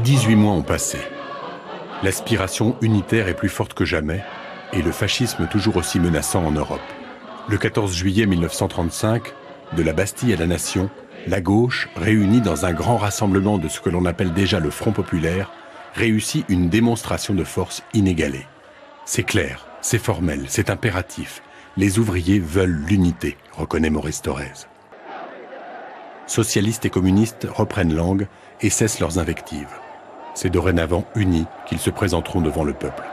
18 mois ont passé. L'aspiration unitaire est plus forte que jamais et le fascisme toujours aussi menaçant en Europe. Le 14 juillet 1935, de la Bastille à la Nation, la gauche, réunie dans un grand rassemblement de ce que l'on appelle déjà le Front populaire, réussit une démonstration de force inégalée. C'est clair, c'est formel, c'est impératif. Les ouvriers veulent l'unité, reconnaît Maurice Thorez. Socialistes et communistes reprennent langue et cessent leurs invectives. C'est dorénavant unis qu'ils se présenteront devant le peuple.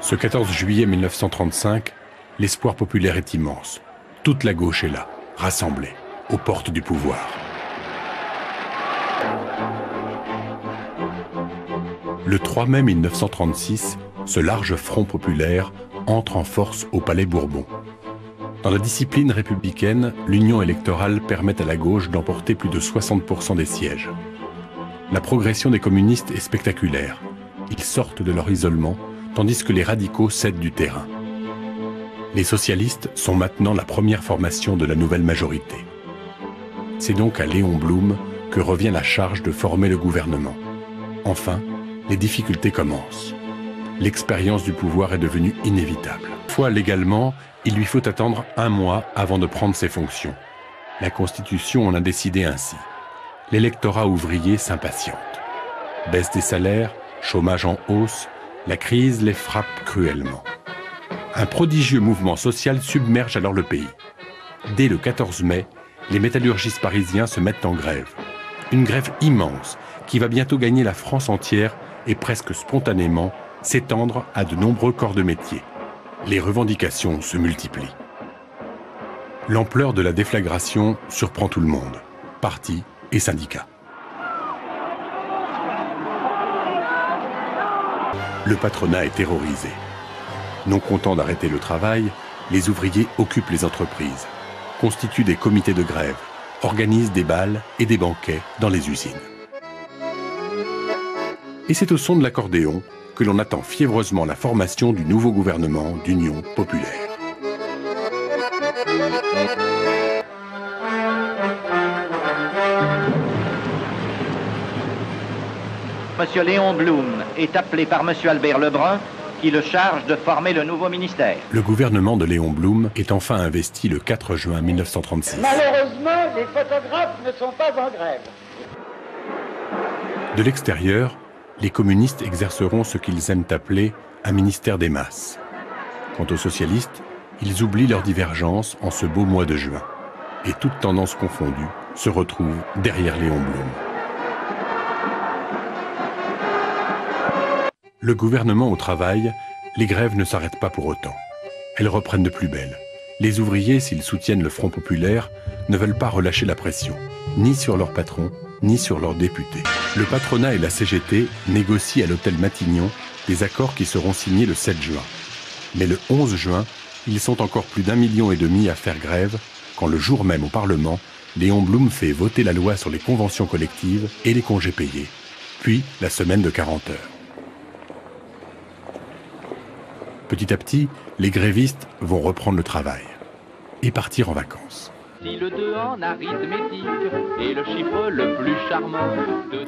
Ce 14 juillet 1935, l'espoir populaire est immense. Toute la gauche est là, rassemblée, aux portes du pouvoir. Le 3 mai 1936, ce large front populaire entre en force au Palais Bourbon. Dans la discipline républicaine, l'union électorale permet à la gauche d'emporter plus de 60% des sièges. La progression des communistes est spectaculaire. Ils sortent de leur isolement, tandis que les radicaux cèdent du terrain. Les socialistes sont maintenant la première formation de la nouvelle majorité. C'est donc à Léon Blum que revient la charge de former le gouvernement. Enfin, les difficultés commencent. L'expérience du pouvoir est devenue inévitable. Fois légalement, il lui faut attendre 1 mois avant de prendre ses fonctions. La Constitution en a décidé ainsi. L'électorat ouvrier s'impatiente. Baisse des salaires, chômage en hausse, la crise les frappe cruellement. Un prodigieux mouvement social submerge alors le pays. Dès le 14 mai, les métallurgistes parisiens se mettent en grève. Une grève immense qui va bientôt gagner la France entière et presque spontanément s'étendre à de nombreux corps de métier. Les revendications se multiplient. L'ampleur de la déflagration surprend tout le monde, partis et syndicats. Le patronat est terrorisé. Non contents d'arrêter le travail, les ouvriers occupent les entreprises, constituent des comités de grève, organisent des bals et des banquets dans les usines. Et c'est au son de l'accordéon que l'on attend fiévreusement la formation du nouveau gouvernement d'union populaire. Monsieur Léon Blum est appelé par Monsieur Albert Lebrun, qui le charge de former le nouveau ministère. Le gouvernement de Léon Blum est enfin investi le 4 juin 1936. Malheureusement, les photographes ne sont pas en grève. De l'extérieur, les communistes exerceront ce qu'ils aiment appeler un ministère des masses. Quant aux socialistes, ils oublient leurs divergences en ce beau mois de juin. Et toutes tendances confondues se retrouvent derrière Léon Blum. Le gouvernement au travail, les grèves ne s'arrêtent pas pour autant. Elles reprennent de plus belle. Les ouvriers, s'ils soutiennent le Front populaire, ne veulent pas relâcher la pression, ni sur leurs patrons, ni sur leurs députés. Le patronat et la CGT négocient à l'hôtel Matignon des accords qui seront signés le 7 juin. Mais le 11 juin, ils sont encore plus d'1,5 million à faire grève, quand le jour même au Parlement, Léon Blum fait voter la loi sur les conventions collectives et les congés payés, puis la semaine de 40 heures. Petit à petit, les grévistes vont reprendre le travail et partir en vacances. Si le 2 en arithmétique est le chiffre le plus charmant.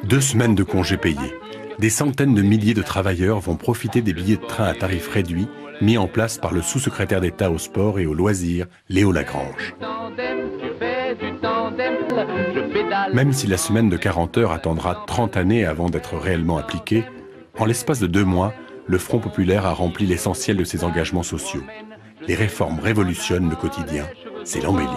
2 semaines de congés payés. Des centaines de milliers de travailleurs vont profiter des billets de train à tarif réduit mis en place par le sous-secrétaire d'État au sport et aux loisirs, Léo Lagrange. Même si la semaine de 40 heures attendra 30 années avant d'être réellement appliquée, en l'espace de 2 mois, le Front populaire a rempli l'essentiel de ses engagements sociaux. Les réformes révolutionnent le quotidien. C'est l'embellie.